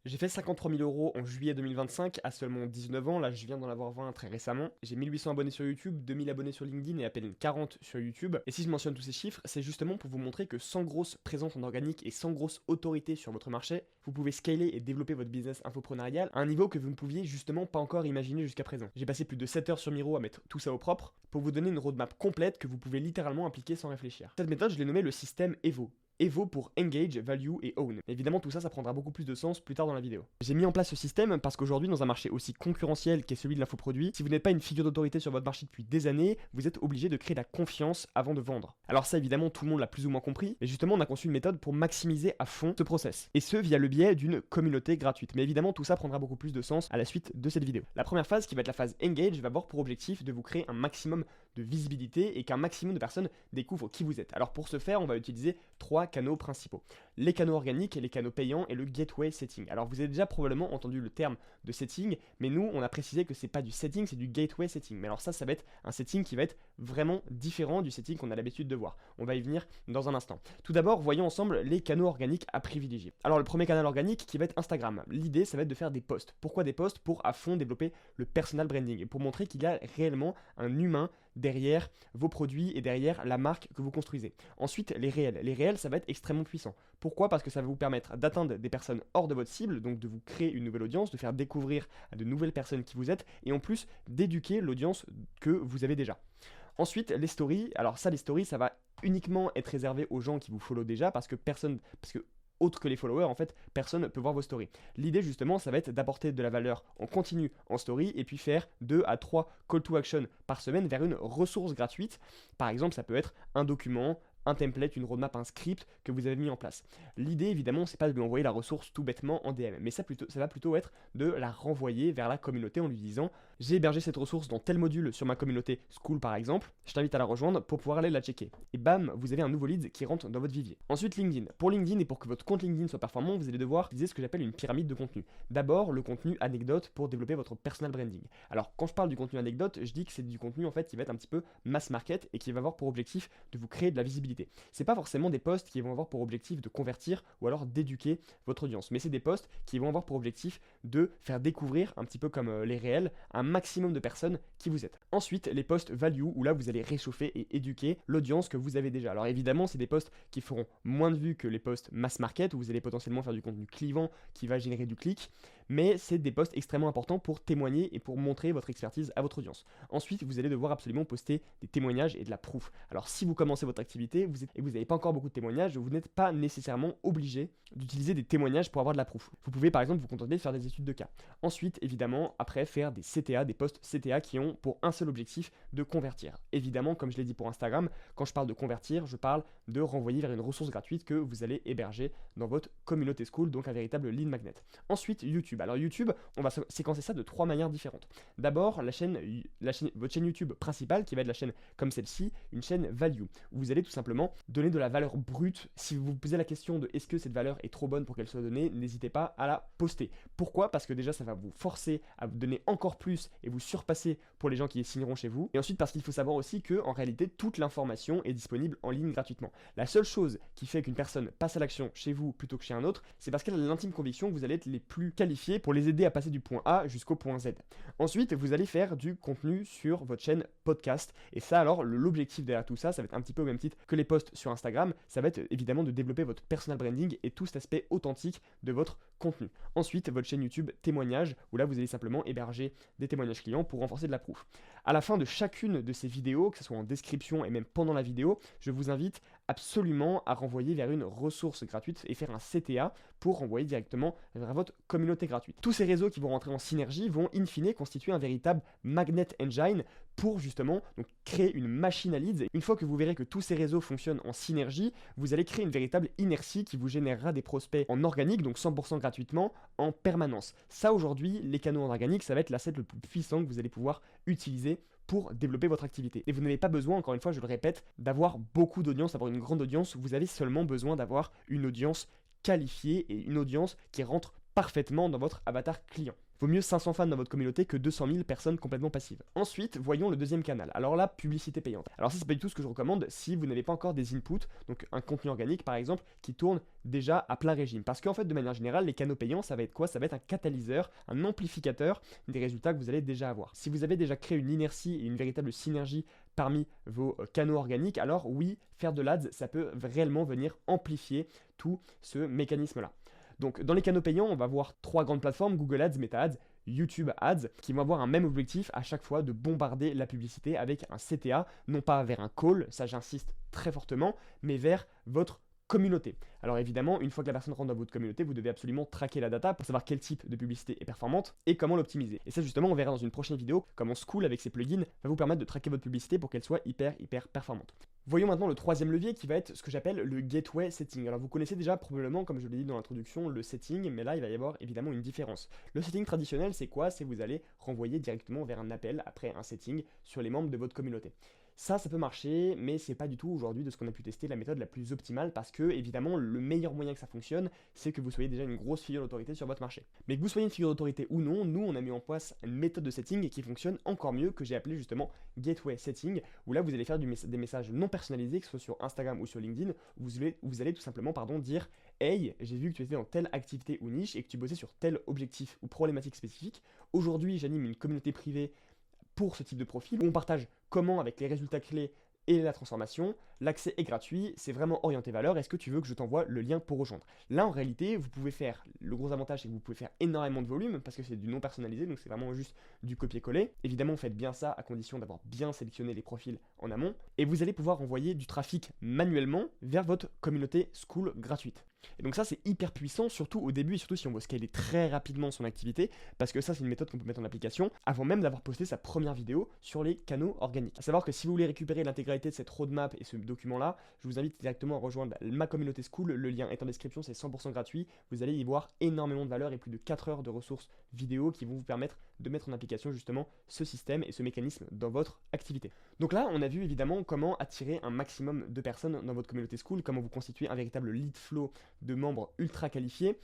J'ai fait 53 000 euros en juillet 2025 à seulement 19 ans, là je viens d'en avoir 20 très récemment. J'ai 1800 abonnés sur YouTube, 2000 abonnés sur LinkedIn et à peine 40 sur YouTube. Et si je mentionne tous ces chiffres, c'est justement pour vous montrer que sans grosse présence en organique et sans grosse autorité sur votre marché, vous pouvez scaler et développer votre business infoprenarial à un niveau que vous ne pouviez justement pas encore imaginer jusqu'à présent. J'ai passé plus de 7 heures sur Miro à mettre tout ça au propre pour vous donner une roadmap complète que vous pouvez littéralement appliquer sans réfléchir. Cette méthode, je l'ai nommée le système EVO. EVO pour Engage, Value et Own. Évidemment, tout ça, ça prendra beaucoup plus de sens plus tard dans la vidéo. J'ai mis en place ce système parce qu'aujourd'hui, dans un marché aussi concurrentiel qu'est celui de l'infoproduit, si vous n'êtes pas une figure d'autorité sur votre marché depuis des années, vous êtes obligé de créer de la confiance avant de vendre. Alors ça, évidemment, tout le monde l'a plus ou moins compris, mais justement, on a conçu une méthode pour maximiser à fond ce process. Et ce, via le biais d'une communauté gratuite. Mais évidemment, tout ça prendra beaucoup plus de sens à la suite de cette vidéo. La première phase, qui va être la phase Engage, va avoir pour objectif de vous créer un maximum de visibilité et qu'un maximum de personnes découvrent qui vous êtes. Alors pour ce faire, on va utiliser 3 canaux principaux. Les canaux organiques, les canaux payants et le gateway setting. Alors vous avez déjà probablement entendu le terme de setting, mais nous on a précisé que c'est pas du setting, c'est du gateway setting. Mais alors ça va être un setting qui va être vraiment différent du setting qu'on a l'habitude de voir. On va y venir dans un instant. Tout d'abord, voyons ensemble les canaux organiques à privilégier. Alors le premier canal organique qui va être Instagram. L'idée ça va être de faire des posts. Pourquoi des posts? Pour à fond développer le personal branding et pour montrer qu'il y a réellement un humain derrière vos produits et derrière la marque que vous construisez. Ensuite, les réels. Les réels, ça va être extrêmement puissant. Pourquoi? Parce que ça va vous permettre d'atteindre des personnes hors de votre cible, donc de vous créer une nouvelle audience, de faire découvrir à de nouvelles personnes qui vous êtes, et en plus d'éduquer l'audience que vous avez déjà. Ensuite, les stories. Alors ça, les stories, ça va uniquement être réservé aux gens qui vous follow déjà, parce que autre que les followers, en fait, personne ne peut voir vos stories. L'idée, justement, ça va être d'apporter de la valeur en continu en story et puis faire 2 à 3 call to action par semaine vers une ressource gratuite. Par exemple, ça peut être un document, un template, une roadmap, un script que vous avez mis en place. L'idée, évidemment, c'est pas de lui envoyer la ressource tout bêtement en DM, mais ça va plutôt être de la renvoyer vers la communauté en lui disant « J'ai hébergé cette ressource dans tel module sur ma communauté School par exemple, je t'invite à la rejoindre pour pouvoir aller la checker. » Et bam, vous avez un nouveau lead qui rentre dans votre vivier. Ensuite, LinkedIn. Pour LinkedIn et pour que votre compte LinkedIn soit performant, vous allez devoir utiliser ce que j'appelle une pyramide de contenu. D'abord, le contenu anecdote pour développer votre personal branding. Alors, quand je parle du contenu anecdote, je dis que c'est du contenu en fait qui va être un petit peu mass market et qui va avoir pour objectif de vous créer de la visibilité. C'est pas forcément des posts qui vont avoir pour objectif de convertir ou alors d'éduquer votre audience, mais c'est des posts qui vont avoir pour objectif de faire découvrir, un petit peu comme les réels, un maximum de personnes qui vous êtes. Ensuite, les posts value, où là vous allez réchauffer et éduquer l'audience que vous avez déjà. Alors évidemment, c'est des posts qui feront moins de vues que les posts mass market, où vous allez potentiellement faire du contenu clivant qui va générer du clic, mais c'est des posts extrêmement importants pour témoigner et pour montrer votre expertise à votre audience. Ensuite, vous allez devoir absolument poster des témoignages et de la proof. Alors si vous commencez votre activité et que vous n'avez pas encore beaucoup de témoignages, vous n'êtes pas nécessairement obligé d'utiliser des témoignages pour avoir de la proof. Vous pouvez par exemple vous contenter de faire des études de cas. Ensuite, évidemment, après faire des CTA, des posts CTA qui ont pour un seul objectif de convertir. Évidemment, comme je l'ai dit pour Instagram, quand je parle de convertir, je parle de renvoyer vers une ressource gratuite que vous allez héberger dans votre communauté School, donc un véritable lead magnet. Ensuite, YouTube. Alors YouTube, on va séquencer ça de 3 manières différentes. D'abord, votre chaîne YouTube principale, qui va être la chaîne comme celle-ci, une chaîne value, où vous allez tout simplement donner de la valeur brute. Si vous vous posez la question de est-ce que cette valeur est trop bonne pour qu'elle soit donnée, n'hésitez pas à la poster. Pourquoi? Parce que déjà ça va vous forcer à vous donner encore plus et vous surpasser pour les gens qui signeront chez vous. Et ensuite parce qu'il faut savoir aussi que en réalité toute l'information est disponible en ligne gratuitement. La seule chose qui fait qu'une personne passe à l'action chez vous plutôt que chez un autre, c'est parce qu'elle a l'intime conviction que vous allez être les plus qualifiés pour les aider à passer du point A jusqu'au point Z. Ensuite, vous allez faire du contenu sur votre chaîne podcast. Et ça alors, l'objectif derrière tout ça, ça va être un petit peu au même titre que les posts sur Instagram, ça va être évidemment de développer votre personal branding et tout cet aspect authentique de votre contenu. Ensuite, votre chaîne YouTube témoignages, où là vous allez simplement héberger des témoignages clients pour renforcer de la proof. À la fin de chacune de ces vidéos, que ce soit en description et même pendant la vidéo, je vous invite absolument à renvoyer vers une ressource gratuite et faire un CTA pour renvoyer directement vers votre communauté gratuite. Tous ces réseaux qui vont rentrer en synergie vont in fine constituer un véritable magnet engine pour justement donc, créer une machine à leads. Une fois que vous verrez que tous ces réseaux fonctionnent en synergie, vous allez créer une véritable inertie qui vous générera des prospects en organique, donc 100% gratuitement, en permanence. Ça aujourd'hui, les canaux en organique, ça va être l'asset le plus puissant que vous allez pouvoir utiliser pour développer votre activité. Et vous n'avez pas besoin, encore une fois, je le répète, d'avoir beaucoup d'audience, d'avoir une grande audience. Vous avez seulement besoin d'avoir une audience qualifiée et une audience qui rentre parfaitement dans votre avatar client. Vaut mieux 500 fans dans votre communauté que 200 000 personnes complètement passives. Ensuite, voyons le deuxième canal. Alors là, publicité payante. Alors ça, c'est pas du tout ce que je recommande si vous n'avez pas encore des inputs, donc un contenu organique par exemple, qui tourne déjà à plein régime. Parce qu'en fait, de manière générale, les canaux payants, ça va être quoi? Ça va être un catalyseur, un amplificateur des résultats que vous allez déjà avoir. Si vous avez déjà créé une inertie et une véritable synergie parmi vos canaux organiques, alors oui, faire de l'ADS, ça peut réellement venir amplifier tout ce mécanisme-là. Donc dans les canaux payants, on va voir 3 grandes plateformes, Google Ads, Meta Ads, YouTube Ads, qui vont avoir un même objectif à chaque fois de bombarder la publicité avec un CTA, non pas vers un call, ça j'insiste très fortement, mais vers votre communauté. Alors évidemment, une fois que la personne rentre dans votre communauté, vous devez absolument traquer la data pour savoir quel type de publicité est performante et comment l'optimiser. Et ça justement, on verra dans une prochaine vidéo comment Skool avec ses plugins va vous permettre de traquer votre publicité pour qu'elle soit hyper performante. Voyons maintenant le troisième levier qui va être ce que j'appelle le gateway setting. Alors vous connaissez déjà probablement, comme je l'ai dit dans l'introduction, le setting, mais là il va y avoir évidemment une différence. Le setting traditionnel, c'est quoi? C'est vous allez renvoyer directement vers un appel après un setting sur les membres de votre communauté. Ça peut marcher, mais c'est pas du tout aujourd'hui de ce qu'on a pu tester la méthode la plus optimale parce que, évidemment, le meilleur moyen que ça fonctionne, c'est que vous soyez déjà une grosse figure d'autorité sur votre marché. Mais que vous soyez une figure d'autorité ou non, nous, on a mis en place une méthode de setting qui fonctionne encore mieux, que j'ai appelée justement Gateway Setting, où là, vous allez faire des messages non personnalisés, que ce soit sur Instagram ou sur LinkedIn, où vous allez tout simplement dire « Hey, j'ai vu que tu étais dans telle activité ou niche et que tu bossais sur tel objectif ou problématique spécifique. Aujourd'hui, j'anime une communauté privée pour ce type de profil, où on partage comment avec les résultats clés et la transformation, l'accès est gratuit, c'est vraiment orienté valeur, est-ce que tu veux que je t'envoie le lien pour rejoindre? Là en réalité, vous pouvez faire, le gros avantage c'est que vous pouvez faire énormément de volume, parce que c'est du non personnalisé, donc c'est vraiment juste du copier-coller. Évidemment, faites bien ça à condition d'avoir bien sélectionné les profils en amont, et vous allez pouvoir envoyer du trafic manuellement vers votre communauté Skool gratuite. Et donc ça c'est hyper puissant, surtout au début et surtout si on veut scaler très rapidement son activité, parce que ça c'est une méthode qu'on peut mettre en application avant même d'avoir posté sa première vidéo sur les canaux organiques. A savoir que si vous voulez récupérer l'intégralité de cette roadmap et ce document là, je vous invite directement à rejoindre ma communauté Skool, le lien est en description, c'est 100% gratuit, vous allez y voir énormément de valeur et plus de 4 heures de ressources vidéo qui vont vous permettre de mettre en application justement ce système et ce mécanisme dans votre activité. Donc là on a vu évidemment comment attirer un maximum de personnes dans votre communauté Skool, comment vous constituer un véritable lead flow de membres ultra qualifiés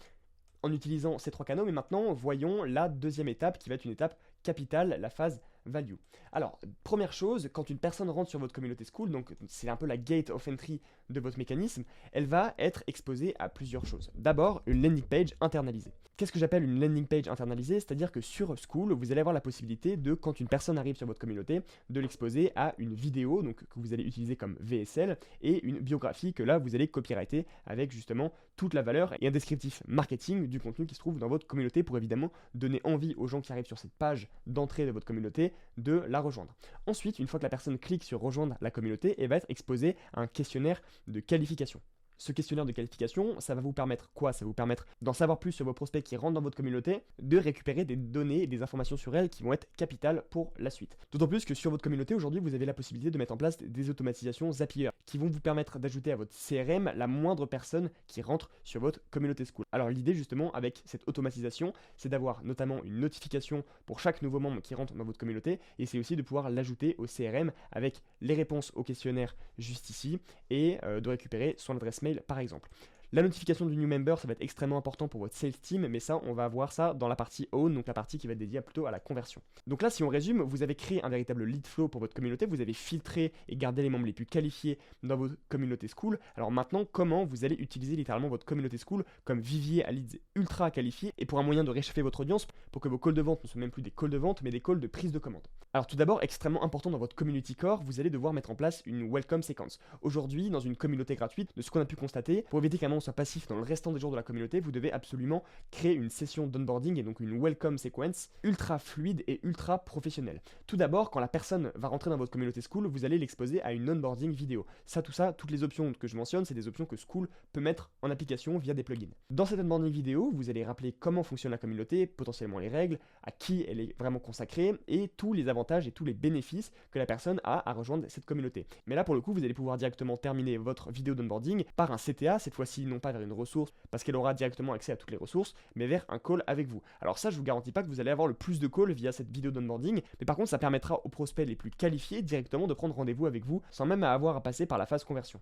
en utilisant ces 3 canaux, mais maintenant voyons la deuxième étape qui va être une étape capitale, la phase value. Alors, première chose, quand une personne rentre sur votre communauté Skool, donc c'est un peu la gate of entry de votre mécanisme, elle va être exposée à plusieurs choses. D'abord, une landing page internalisée. Qu'est-ce que j'appelle une landing page internalisée? C'est-à-dire que sur Skool, vous allez avoir la possibilité de, quand une personne arrive sur votre communauté, de l'exposer à une vidéo, donc que vous allez utiliser comme VSL, et une biographie que là, vous allez copyrighter avec justement toute la valeur et un descriptif marketing du contenu qui se trouve dans votre communauté pour évidemment donner envie aux gens qui arrivent sur cette page d'entrée de votre communauté de la rejoindre. Ensuite, une fois que la personne clique sur rejoindre la communauté, elle va être exposée à un questionnaire de qualification. Ce questionnaire de qualification, ça va vous permettre quoi? Ça va vous permettre d'en savoir plus sur vos prospects qui rentrent dans votre communauté, de récupérer des données et des informations sur elles qui vont être capitales pour la suite. D'autant plus que sur votre communauté, aujourd'hui, vous avez la possibilité de mettre en place des automatisations Zapier qui vont vous permettre d'ajouter à votre CRM la moindre personne qui rentre sur votre communauté Skool. Alors l'idée justement avec cette automatisation, c'est d'avoir notamment une notification pour chaque nouveau membre qui rentre dans votre communauté et c'est aussi de pouvoir l'ajouter au CRM avec les réponses au questionnaire juste ici et de récupérer son adresse mail par exemple. La notification du new member, ça va être extrêmement important pour votre sales team, mais ça, on va voir ça dans la partie own, donc la partie qui va être dédiée plutôt à la conversion. Donc là, si on résume, vous avez créé un véritable lead flow pour votre communauté, vous avez filtré et gardé les membres les plus qualifiés dans votre communauté Skool. Alors maintenant, comment vous allez utiliser littéralement votre communauté Skool comme vivier à leads ultra qualifiés et pour un moyen de réchauffer votre audience pour que vos calls de vente ne soient même plus des calls de vente, mais des calls de prise de commande. Alors tout d'abord, extrêmement important dans votre community core, vous allez devoir mettre en place une welcome sequence. Aujourd'hui, dans une communauté gratuite, de ce qu'on a pu constater, pour éviter qu'un membre soit passif dans le restant des jours de la communauté, vous devez absolument créer une session d'onboarding et donc une welcome sequence ultra fluide et ultra professionnelle. Tout d'abord, quand la personne va rentrer dans votre communauté Skool, vous allez l'exposer à une onboarding vidéo. Tout ça, toutes les options que je mentionne, c'est des options que Skool peut mettre en application via des plugins. Dans cette onboarding vidéo, vous allez rappeler comment fonctionne la communauté, potentiellement les règles, à qui elle est vraiment consacrée et tous les avantages et tous les bénéfices que la personne a à rejoindre cette communauté. Mais là, pour le coup, vous allez pouvoir directement terminer votre vidéo d'onboarding par un CTA, cette fois-ci non pas vers une ressource, parce qu'elle aura directement accès à toutes les ressources, mais vers un call avec vous. Alors ça, je vous garantis pas que vous allez avoir le plus de calls via cette vidéo d'onboarding, mais par contre, ça permettra aux prospects les plus qualifiés directement de prendre rendez-vous avec vous, sans même avoir à passer par la phase conversion.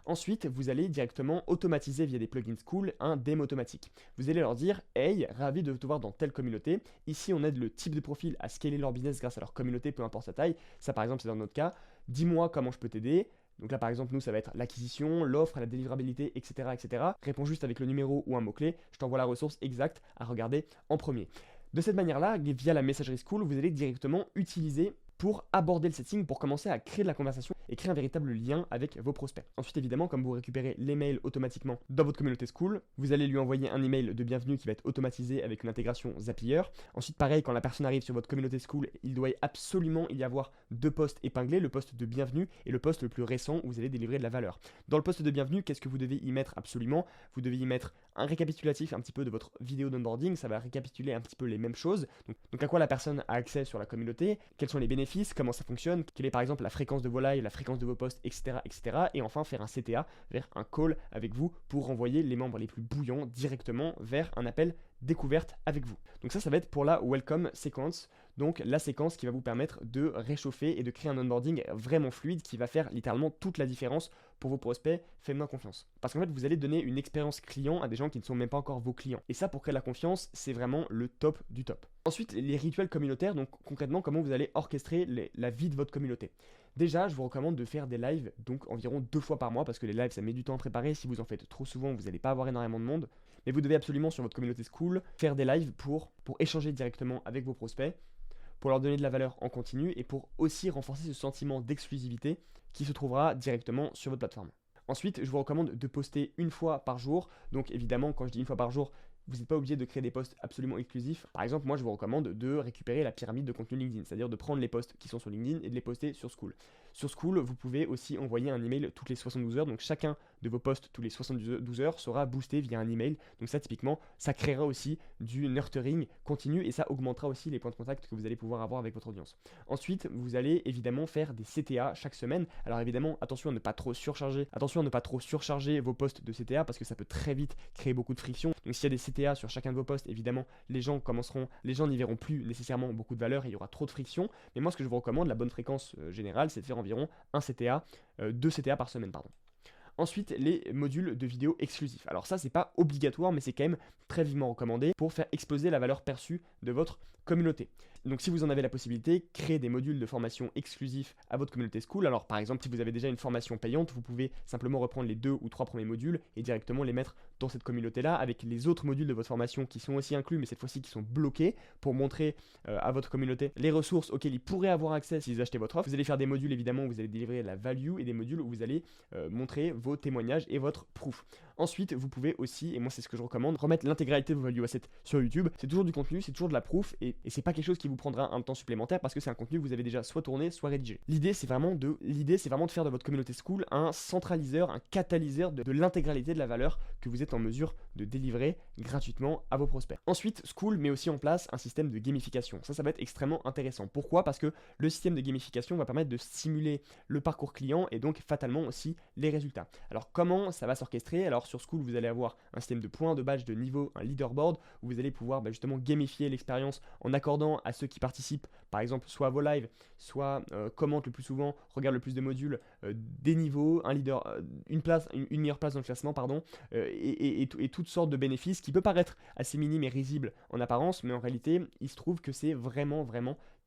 Ensuite, vous allez directement automatiser via des plugins Skool un DM automatique. Vous allez leur dire « Hey, ravi de te voir dans telle communauté. Ici, on aide le type de profil à scaler leur business grâce à leur communauté, peu importe sa taille. » Ça, par exemple, c'est dans notre cas. « Dis-moi comment je peux t'aider. » Donc là, par exemple, nous, ça va être l'acquisition, l'offre, la délivrabilité, etc., etc. Réponds juste avec le numéro ou un mot-clé. Je t'envoie la ressource exacte à regarder en premier. De cette manière-là, via la messagerie Skool, vous allez directement utiliser pour aborder le setting, pour commencer à créer de la conversation et créer un véritable lien avec vos prospects. Ensuite, évidemment, comme vous récupérez les mails automatiquement dans votre communauté Skool, vous allez lui envoyer un email de bienvenue qui va être automatisé avec une intégration Zapier. Ensuite, pareil, quand la personne arrive sur votre communauté Skool, il doit absolument y avoir 2 posts épinglés, le post de bienvenue et le post le plus récent où vous allez délivrer de la valeur. Dans le post de bienvenue, qu'est-ce que vous devez y mettre absolument? Vous devez y mettre un récapitulatif un petit peu de votre vidéo d'onboarding, ça va récapituler un petit peu les mêmes choses. Donc à quoi la personne a accès sur la communauté, quels sont les bénéfices, comment ça fonctionne, quelle est par exemple la fréquence de vos lives, la fréquence de vos posts, etc., etc. Et enfin faire un CTA vers un call avec vous pour renvoyer les membres les plus bouillants directement vers un appel découverte avec vous. Donc ça va être pour la Welcome Sequence, donc la séquence qui va vous permettre de réchauffer et de créer un onboarding vraiment fluide qui va faire littéralement toute la différence pour vos prospects. Faites-moi confiance. Parce qu'en fait, vous allez donner une expérience client à des gens qui ne sont même pas encore vos clients. Et ça, pour créer de la confiance, c'est vraiment le top du top. Ensuite, les rituels communautaires, donc concrètement, comment vous allez orchestrer la vie de votre communauté. Déjà, je vous recommande de faire des lives, donc environ 2 fois par mois, parce que les lives, ça met du temps à préparer. Si vous en faites trop souvent, vous n'allez pas avoir énormément de monde. Mais vous devez absolument, sur votre communauté Skool, faire des lives pour échanger directement avec vos prospects, pour leur donner de la valeur en continu et pour aussi renforcer ce sentiment d'exclusivité qui se trouvera directement sur votre plateforme. Ensuite, je vous recommande de poster 1 fois par jour. Donc évidemment, quand je dis 1 fois par jour, vous n'êtes pas obligé de créer des posts absolument exclusifs. Par exemple, moi, je vous recommande de récupérer la pyramide de contenu LinkedIn, c'est-à-dire de prendre les posts qui sont sur LinkedIn et de les poster sur Skool. Sur Skool, vous pouvez aussi envoyer un email toutes les 72 heures. Donc chacun de vos posts tous les 72 heures sera boosté via un email. Donc ça, typiquement, ça créera aussi du nurturing continu et ça augmentera aussi les points de contact que vous allez pouvoir avoir avec votre audience. Ensuite, vous allez évidemment faire des CTA chaque semaine. Alors évidemment, attention à ne pas trop surcharger. Attention à ne pas trop surcharger vos posts de CTA parce que ça peut très vite créer beaucoup de friction. Donc s'il y a des CTA sur chacun de vos posts, évidemment, les gens n'y verront plus nécessairement beaucoup de valeur et il y aura trop de friction. Mais moi, ce que je vous recommande, la bonne fréquence générale, c'est de faire environ 2 CTA par semaine, pardon. Ensuite, les modules de vidéo exclusifs. Alors ça, c'est pas obligatoire, mais c'est quand même très vivement recommandé pour faire exploser la valeur perçue de votre communauté. Donc si vous en avez la possibilité, créez des modules de formation exclusifs à votre communauté Skool. Alors par exemple, si vous avez déjà une formation payante, vous pouvez simplement reprendre les 2 ou 3 premiers modules et directement les mettre dans cette communauté-là avec les autres modules de votre formation qui sont aussi inclus, mais cette fois-ci qui sont bloqués pour montrer à votre communauté les ressources auxquelles ils pourraient avoir accès s'ils achetaient votre offre. Vous allez faire des modules évidemment où vous allez délivrer la value et des modules où vous allez montrer vos témoignages et votre proof. Ensuite, vous pouvez aussi, et moi c'est ce que je recommande, remettre l'intégralité de vos value assets sur YouTube. C'est toujours du contenu, c'est toujours de la proof et c'est pas quelque chose qui vous prendra un temps supplémentaire parce que c'est un contenu que vous avez déjà soit tourné, soit rédigé. L'idée c'est vraiment de faire de votre communauté Skool un centraliseur, un catalyseur de l'intégralité de la valeur que vous êtes en mesure de délivrer gratuitement à vos prospects. Ensuite, Skool met aussi en place un système de gamification. Ça va être extrêmement intéressant. Pourquoi? Parce que le système de gamification va permettre de stimuler le parcours client et donc fatalement aussi les résultats. Alors comment ça va s'orchestrer? Alors sur Skool, vous allez avoir un système de points, de badges, de niveau, un leaderboard où vous allez pouvoir justement gamifier l'expérience en accordant à ceux qui participent, par exemple, soit à vos lives, soit commentent le plus souvent, regardent le plus de modules, des niveaux, un leader, une meilleure place dans le classement, pardon, et toutes sortes de bénéfices qui peut paraître assez minimes et risibles en apparence, mais en réalité, il se trouve que c'est vraiment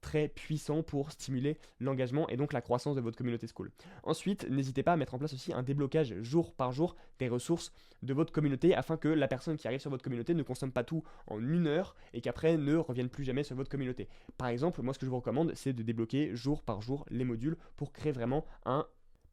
très puissant pour stimuler l'engagement et donc la croissance de votre communauté Skool. Ensuite, n'hésitez pas à mettre en place aussi un déblocage jour par jour des ressources de votre communauté afin que la personne qui arrive sur votre communauté ne consomme pas tout en 1 heure et qu'après ne revienne plus jamais sur votre communauté. Par exemple, moi ce que je vous recommande, c'est de débloquer jour par jour les modules pour créer vraiment un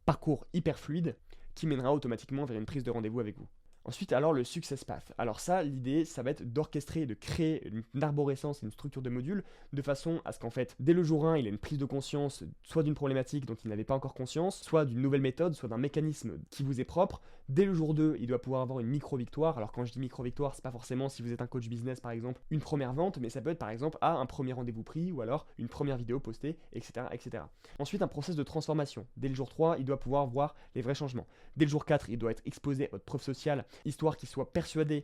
parcours hyper fluide qui mènera automatiquement vers une prise de rendez-vous avec vous. Ensuite, alors le Success Path. Alors ça, l'idée, ça va être d'orchestrer et de créer une arborescence et une structure de modules de façon à ce qu'en fait, dès le jour 1, il ait une prise de conscience soit d'une problématique dont il n'avait pas encore conscience, soit d'une nouvelle méthode, soit d'un mécanisme qui vous est propre. Dès le jour 2, il doit pouvoir avoir une micro-victoire. Alors quand je dis micro-victoire, c'est pas forcément si vous êtes un coach business par exemple, une première vente, mais ça peut être par exemple un premier rendez-vous pris ou alors une première vidéo postée, etc., etc. Ensuite, un process de transformation. Dès le jour 3, il doit pouvoir voir les vrais changements. Dès le jour 4, il doit être exposé à votre preuve sociale, histoire qu'il soit persuadé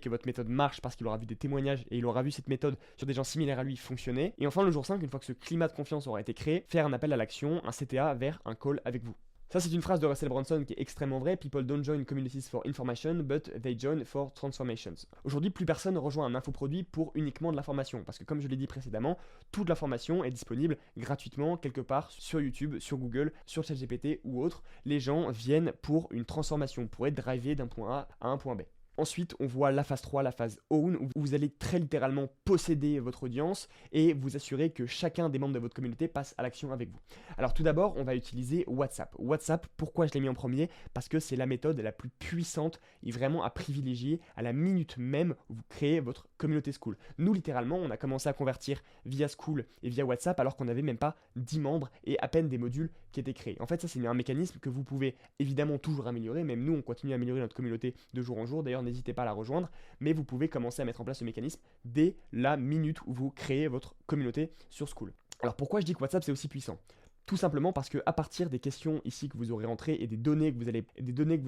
que votre méthode marche parce qu'il aura vu des témoignages et il aura vu cette méthode sur des gens similaires à lui fonctionner. Et enfin, le jour 5, une fois que ce climat de confiance aura été créé, faire un appel à l'action, un CTA vers un call avec vous. Ça, c'est une phrase de Russell Brunson qui est extrêmement vraie. People don't join communities for information, but they join for transformations. Aujourd'hui, plus personne ne rejoint un infoproduit pour uniquement de l'information. Parce que comme je l'ai dit précédemment, toute l'information est disponible gratuitement quelque part sur YouTube, sur Google, sur ChatGPT ou autre. Les gens viennent pour une transformation, pour être drivés d'un point A à un point B. Ensuite, on voit la phase 3, la phase Own, où vous allez très littéralement posséder votre audience et vous assurer que chacun des membres de votre communauté passe à l'action avec vous. Alors tout d'abord, on va utiliser WhatsApp. WhatsApp, pourquoi je l'ai mis en premier? Parce que c'est la méthode la plus puissante et vraiment à privilégier à la minute même où vous créez votre communauté Skool. Nous, littéralement, on a commencé à convertir via Skool et via WhatsApp alors qu'on n'avait même pas 10 membres et à peine des modules qui étaient créés. En fait, ça, c'est un mécanisme que vous pouvez évidemment toujours améliorer. Même nous, on continue à améliorer notre communauté de jour en jour. D'ailleurs, n'hésitez pas à la rejoindre, mais vous pouvez commencer à mettre en place ce mécanisme dès la minute où vous créez votre communauté sur Skool. Alors pourquoi je dis que WhatsApp c'est aussi puissant? Tout simplement parce qu'à partir des questions ici que vous aurez rentrées et des données que vous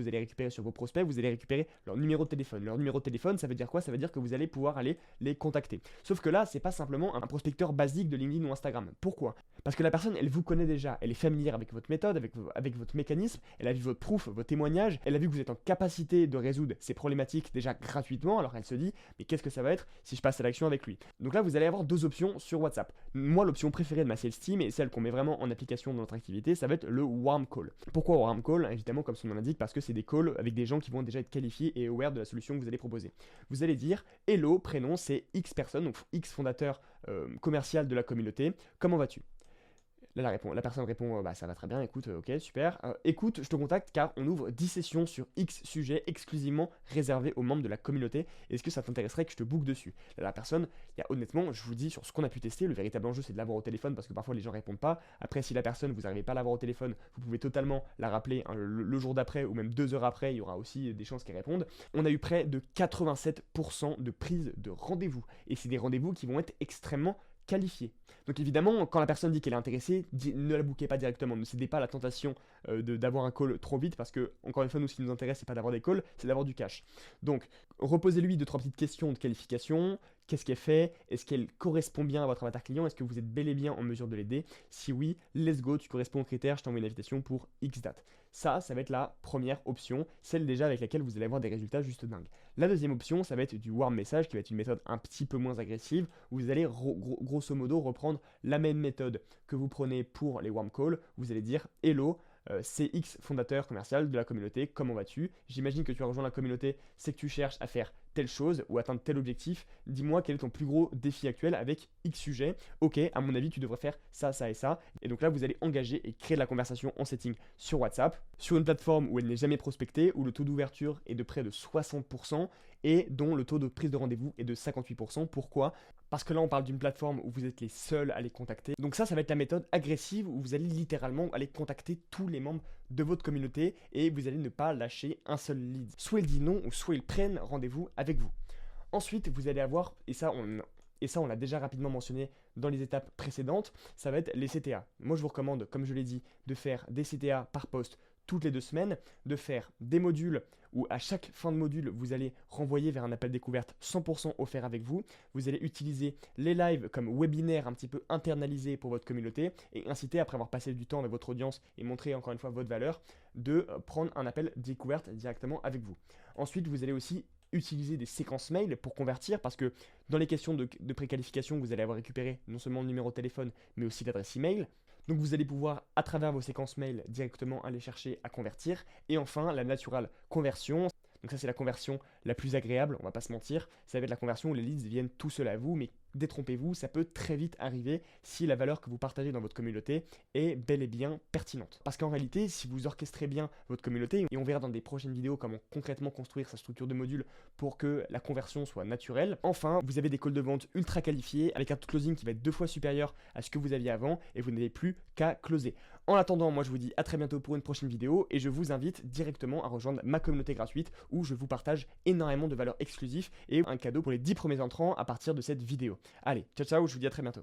allez récupérer sur vos prospects, vous allez récupérer leur numéro de téléphone. Leur numéro de téléphone, ça veut dire quoi? Ça veut dire que vous allez pouvoir aller les contacter. Sauf que là, c'est pas simplement un prospecteur basique de LinkedIn ou Instagram. Pourquoi? Parce que la personne, elle vous connaît déjà, elle est familière avec votre méthode, avec votre mécanisme, elle a vu votre proof, vos témoignages, elle a vu que vous êtes en capacité de résoudre ces problématiques déjà gratuitement, alors elle se dit, mais qu'est-ce que ça va être si je passe à l'action avec lui? Donc là, vous allez avoir deux options sur WhatsApp. Moi, l'option préférée de ma sales team et celle qu'on met vraiment en application dans notre activité, ça va être le warm call. Pourquoi warm call? Évidemment, comme son nom l'indique, parce que c'est des calls avec des gens qui vont déjà être qualifiés et aware de la solution que vous allez proposer. Vous allez dire, hello, prénom, c'est X personne, donc X fondateur commercial de la communauté, comment vas-tu? Là, la personne répond bah, ça va très bien, écoute, ok, super. Écoute, je te contacte car on ouvre 10 sessions sur X sujets exclusivement réservés aux membres de la communauté. Est-ce que ça t'intéresserait que je te book dessus? Là, la personne, honnêtement, je vous dis sur ce qu'on a pu tester, le véritable enjeu c'est de l'avoir au téléphone parce que parfois les gens répondent pas. Après, si la personne, vous n'arrivez pas à l'avoir au téléphone, vous pouvez totalement la rappeler le jour d'après ou même 2 heures après, il y aura aussi des chances qu'elle réponde. On a eu près de 87% de prise de rendez-vous. Et c'est des rendez-vous qui vont être extrêmement qualifiée. Donc évidemment, quand la personne dit qu'elle est intéressée, ne la bouquez pas directement, ne cédez pas à la tentation d'avoir un call trop vite parce que, encore une fois, nous, ce qui nous intéresse, c'est pas d'avoir des calls, c'est d'avoir du cash. Donc, reposez-lui 2-3 petites questions de qualification. Qu'est-ce qu'elle fait? Est-ce qu'elle correspond bien à votre avatar client? Est-ce que vous êtes bel et bien en mesure de l'aider? Si oui, let's go, tu corresponds aux critères, je t'envoie une invitation pour X date. Ça va être la première option, celle déjà avec laquelle vous allez avoir des résultats juste dingues. La deuxième option, ça va être du warm message, qui va être une méthode un petit peu moins agressive, où vous allez grosso modo reprendre la même méthode que vous prenez pour les warm calls. Vous allez dire hello, c'est X fondateur commercial de la communauté, comment vas-tu? J'imagine que tu as rejoint la communauté, c'est que tu cherches à faire telle chose ou atteindre tel objectif. Dis-moi quel est ton plus gros défi actuel avec X sujet. Ok, à mon avis, tu devrais faire ça, ça et ça. Et donc là, vous allez engager et créer de la conversation en setting sur WhatsApp, sur une plateforme où elle n'est jamais prospectée, où le taux d'ouverture est de près de 60% et dont le taux de prise de rendez-vous est de 58%. Pourquoi? Parce que là, on parle d'une plateforme où vous êtes les seuls à les contacter. Donc ça va être la méthode agressive où vous allez littéralement aller contacter tous les membres de votre communauté et vous allez ne pas lâcher un seul lead. Soit ils disent non ou soit ils prennent rendez-vous avec vous. Ensuite, vous allez avoir, et ça on l'a déjà rapidement mentionné dans les étapes précédentes, ça va être les CTA. Moi, je vous recommande, comme je l'ai dit, de faire des CTA par poste toutes les 2 semaines, de faire des modules où à chaque fin de module, vous allez renvoyer vers un appel découverte 100% offert avec vous. Vous allez utiliser les lives comme webinaire un petit peu internalisés pour votre communauté et inciter, après avoir passé du temps avec votre audience et montrer encore une fois votre valeur, de prendre un appel découverte directement avec vous. Ensuite, vous allez aussi utiliser des séquences mail pour convertir parce que dans les questions de préqualification, vous allez avoir récupéré non seulement le numéro de téléphone, mais aussi l'adresse email. Donc vous allez pouvoir, à travers vos séquences mail, directement aller chercher à convertir. Et enfin, la natural conversion. Donc ça, c'est la conversion la plus agréable, on va pas se mentir. Ça va être la conversion où les leads viennent tout seuls à vous, mais détrompez-vous, ça peut très vite arriver si la valeur que vous partagez dans votre communauté est bel et bien pertinente. Parce qu'en réalité, si vous orchestrez bien votre communauté, et on verra dans des prochaines vidéos comment concrètement construire sa structure de module pour que la conversion soit naturelle, enfin, vous avez des calls de vente ultra qualifiés avec un taux de closing qui va être 2 fois supérieur à ce que vous aviez avant et vous n'avez plus qu'à closer. En attendant, moi je vous dis à très bientôt pour une prochaine vidéo et je vous invite directement à rejoindre ma communauté gratuite où je vous partage énormément de valeurs exclusives et un cadeau pour les 10 premiers entrants à partir de cette vidéo. Allez, ciao ciao, je vous dis à très bientôt.